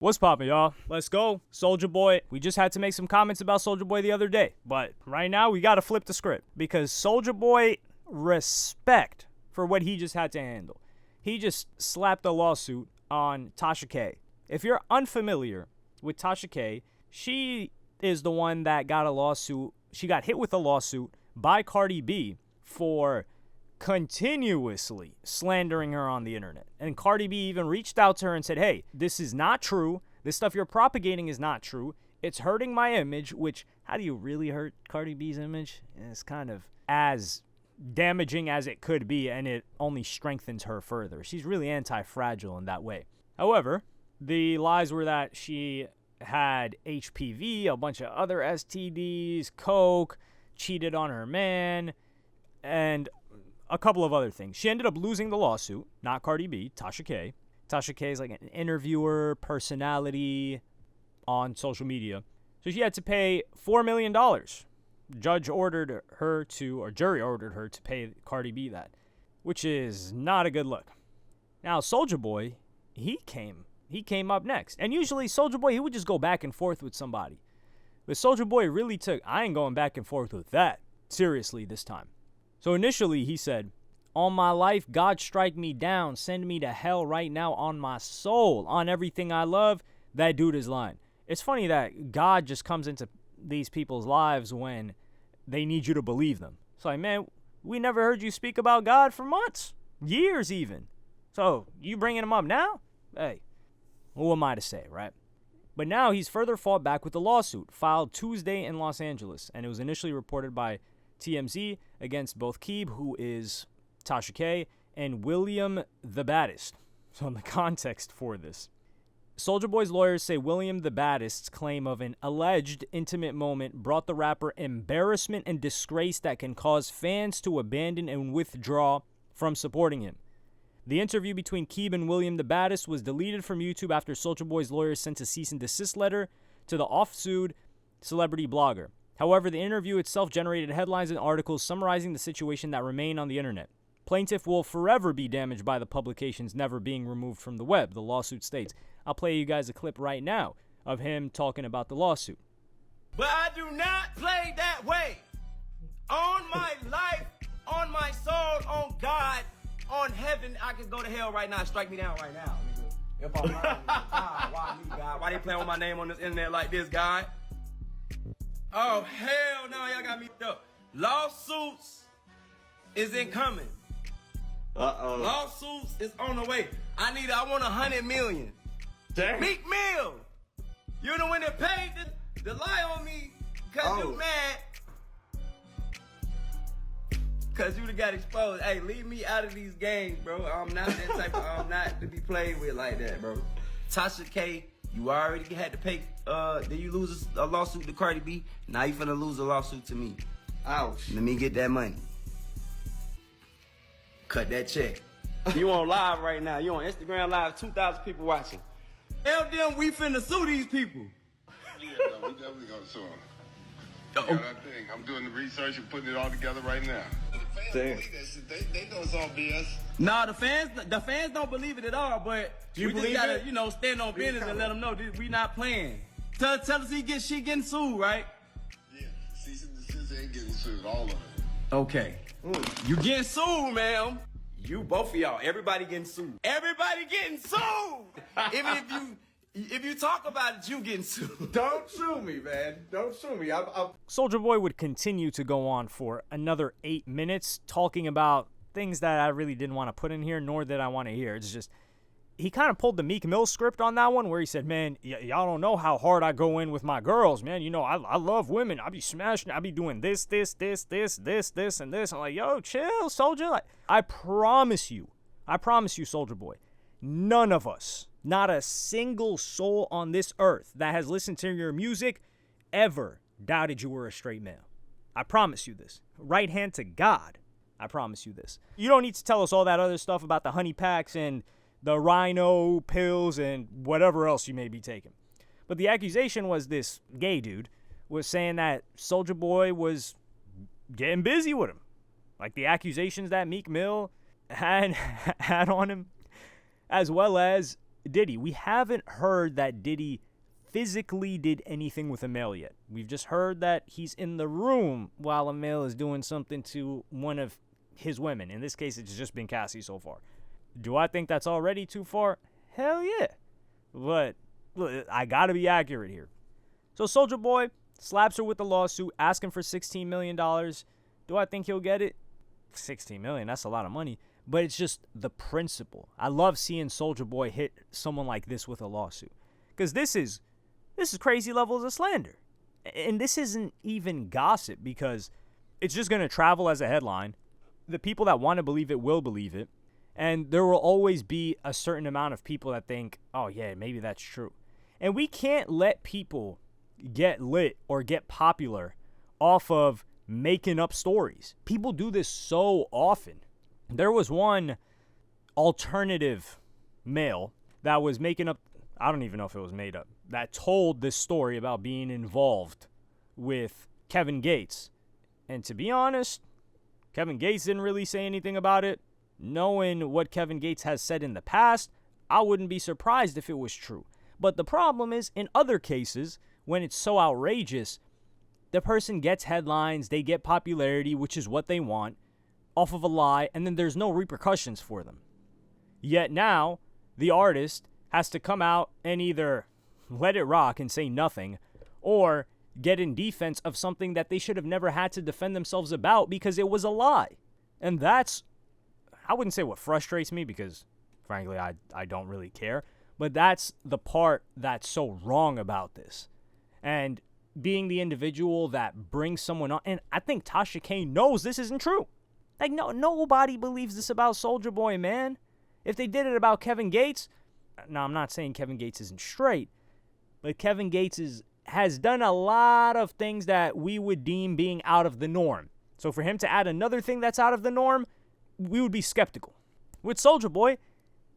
What's poppin', y'all? Let's go. Soulja Boy. We just had to make some comments about Soulja Boy the other day, but right now we gotta flip the script because Soulja Boy, respect for what he just had to handle. He just slapped a lawsuit on Tasha K. If you're unfamiliar with Tasha K, she is the one that got a lawsuit. She got hit with a lawsuit by Cardi B for continuously slandering her on the internet. And Cardi B even reached out to her and said, hey, this is not true. This stuff you're propagating is not true. It's hurting my image, which, how do you really hurt Cardi B's image? It's kind of as damaging as it could be, and it only strengthens her further. She's really anti-fragile in that way. However, the lies were that she had HPV, a bunch of other STDs, coke, cheated on her man, and a couple of other things. She ended up losing the lawsuit, not Cardi B, Tasha K. Tasha K is like an interviewer, personality on social media. So she had to pay $4 million. Jury ordered her to pay Cardi B that, which is not a good look. Now, Soulja Boy, he came up next. And usually Soulja Boy, he would just go back and forth with somebody. But Soulja Boy really took, I ain't going back and forth with that seriously this time. So initially he said, on my life, God strike me down, send me to hell right now on my soul, on everything I love. That dude is lying. It's funny that God just comes into these people's lives when they need you to believe them. It's like, man, we never heard you speak about God for months, years even. So you bringing him up now? Hey, who am I to say, right? But now he's further fought back with a lawsuit filed Tuesday in Los Angeles, and it was initially reported by TMZ against both Keeb, who is Tasha K, and William the Baddest. So in the context for this, Soulja Boy's lawyers say William the Baddest's claim of an alleged intimate moment brought the rapper embarrassment and disgrace that can cause fans to abandon and withdraw from supporting him. The interview between Keeb and William the Baddest was deleted from YouTube after Soulja Boy's lawyers sent a cease and desist letter to the oft-sued celebrity blogger. However, the interview itself generated headlines and articles summarizing the situation that remain on the internet. Plaintiff will forever be damaged by the publications never being removed from the web, the lawsuit states. I'll play you guys a clip right now of him talking about the lawsuit. But I do not play that way. On my life, on my soul, on God, on heaven, I can go to hell right now. Strike me down right now, nigga. If I'm lying, why me, God? Why they playing with my name on this internet like this, God? Oh, hell no, y'all got me up. Lawsuits is incoming. Lawsuits is on the way. I want 100 million. Damn. Meek Mill. You the one that paid the lie on me because you mad. Because you done got exposed. Hey, leave me out of these games, bro. I'm not that type of, I'm not to be played with like that, bro. Tasha K, you already had to pay, then you lose a lawsuit to Cardi B. Now you finna lose a lawsuit to me. Ouch. Let me get that money. Cut that check. You on live right now. You on Instagram Live, 2,000 people watching. Tell them we finna sue these people. Yeah, no, we definitely gonna sue them. Yeah, that thing. I'm doing the research and putting it all together right now. The fans believe that shit. They know it's all BS. Nah, the fans don't believe it at all, but we just gotta, stand on business and let them know that we not playing. Tell us she getting sued, right? Yeah, cease and desist ain't getting sued, all of it. Okay. You getting sued, ma'am. You, both of y'all, everybody getting sued. Everybody getting sued! Even if you talk about it, you getting sued. Don't sue me, man. Don't sue me. Soulja Boy would continue to go on for another 8 minutes talking about things that I really didn't want to put in here, nor did I want to hear. It's just, he kind of pulled the Meek Mill script on that one where he said, man, y'all don't know how hard I go in with my girls, man. I love women. I be smashing. I be doing this, and this. I'm like, yo, chill, Soulja. Like, I promise you, Soulja Boy, none of us, not a single soul on this earth that has listened to your music ever doubted you were a straight male. I promise you this. Right hand to God, I promise you this. You don't need to tell us all that other stuff about the honey packs and the rhino pills and whatever else you may be taking. But the accusation was this gay dude was saying that Soulja Boy was getting busy with him. Like the accusations that Meek Mill had on him, as well as Diddy. We haven't heard that Diddy physically did anything with a male yet. We've just heard that he's in the room while a male is doing something to one of his women. In this case, it's just been Cassie so far. Do I think that's already too far? Hell yeah. But look, I gotta be accurate here. So Soulja Boy slaps her with the lawsuit, asking for $16 million. Do I think he'll get it? $16 million, that's a lot of money. But it's just the principle. I love seeing Soulja Boy hit someone like this with a lawsuit. Because this is crazy levels of slander. And this isn't even gossip, because it's just going to travel as a headline. The people that want to believe it will believe it. And there will always be a certain amount of people that think, oh yeah, maybe that's true. And we can't let people get lit or get popular off of making up stories. People do this so often. There was one alternative male that was making up, I don't even know if it was made up, that told this story about being involved with Kevin Gates. And to be honest, Kevin Gates didn't really say anything about it. Knowing what Kevin Gates has said in the past, I wouldn't be surprised if it was true. But the problem is, in other cases, when it's so outrageous, the person gets headlines, they get popularity, which is what they want, off of a lie, and then there's no repercussions for them. Yet now, the artist has to come out and either let it rock and say nothing, or get in defense of something that they should have never had to defend themselves about because it was a lie. And that's, I wouldn't say what frustrates me, because frankly, I don't really care. But that's the part that's so wrong about this. And being the individual that brings someone on, and I think Tasha K knows this isn't true. Like, nobody believes this about Soulja Boy, man. If they did it about Kevin Gates, now I'm not saying Kevin Gates isn't straight, but Kevin Gates has done a lot of things that we would deem being out of the norm. So for him to add another thing that's out of the norm, we would be skeptical. With Soulja Boy,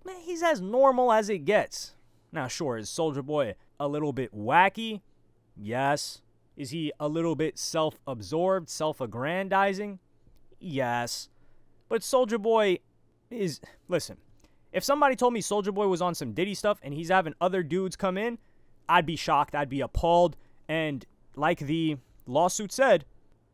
man, he's as normal as it gets. Now, sure, is Soulja Boy a little bit wacky? Yes. Is he a little bit self-absorbed, self-aggrandizing? Yes. But Soulja Boy is, listen, if somebody told me Soulja Boy was on some Diddy stuff and he's having other dudes come in, I'd be shocked, I'd be appalled, and like the lawsuit said,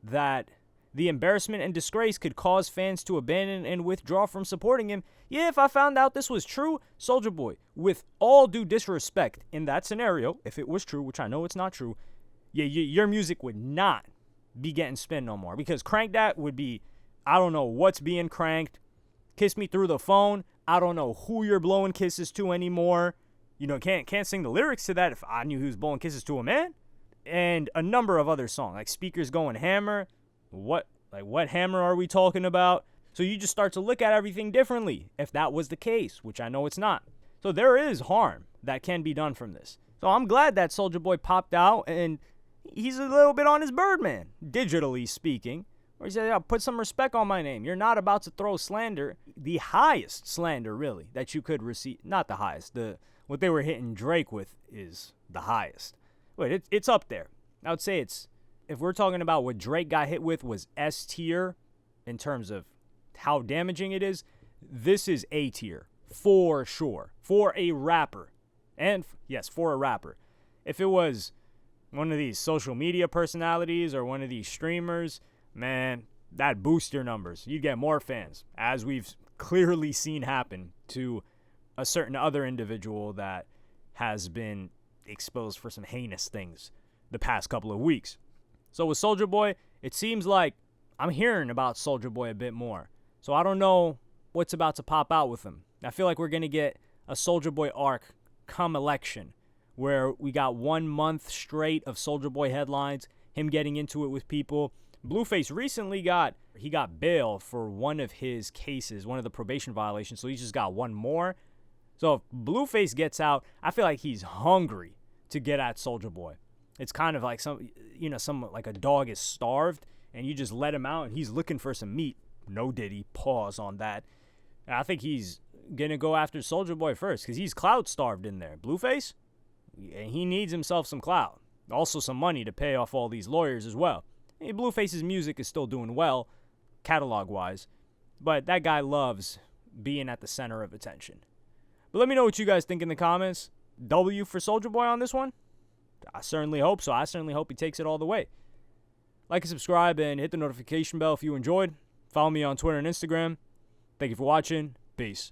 that the embarrassment and disgrace could cause fans to abandon and withdraw from supporting him. Yeah, if I found out this was true, Soulja Boy, with all due disrespect, in that scenario, if it was true, which I know it's not true, yeah, your music would not be getting spin no more, because Crank That would be, I don't know what's being cranked. Kiss Me Through the Phone, I don't know who you're blowing kisses to anymore. You know, can't sing the lyrics to that if I knew he was blowing kisses to a man. And a number of other songs, like Speakers Going Hammer. What hammer are we talking about? So you just start to look at everything differently if that was the case, which I know it's not. So there is harm that can be done from this. So I'm glad that Soulja Boy popped out and he's a little bit on his Birdman, digitally speaking. Or he said, yeah, put some respect on my name. You're not about to throw slander, the highest slander, really, that you could receive. Not the highest. What they were hitting Drake with is the highest. But it's up there. I would say it's, if we're talking about what Drake got hit with was S tier in terms of how damaging it is, this is A tier for sure, for a rapper. And yes, for a rapper. If it was one of these social media personalities or one of these streamers, man, that boosts your numbers. You'd get more fans, as we've clearly seen happen to a certain other individual that has been exposed for some heinous things the past couple of weeks. So with Soulja Boy, it seems like I'm hearing about Soulja Boy a bit more. So I don't know what's about to pop out with him. I feel like we're going to get a Soulja Boy arc come election, where we got 1 month straight of Soulja Boy headlines, him getting into it with people. Blueface recently got bail for one of his cases, one of the probation violations, so he just got one more. So if Blueface gets out, I feel like he's hungry to get at Soulja Boy. It's kind of like some like a dog is starved and you just let him out and he's looking for some meat. No Diddy, pause on that. And I think he's going to go after Soulja Boy first because he's clout starved in there. Blueface, he needs himself some clout. Also some money to pay off all these lawyers as well. Hey, Blueface's music is still doing well, catalog-wise, but that guy loves being at the center of attention. But let me know what you guys think in the comments. W for Soulja Boy on this one? I certainly hope so. I certainly hope he takes it all the way. Like and subscribe and hit the notification bell if you enjoyed. Follow me on Twitter and Instagram. Thank you for watching. Peace.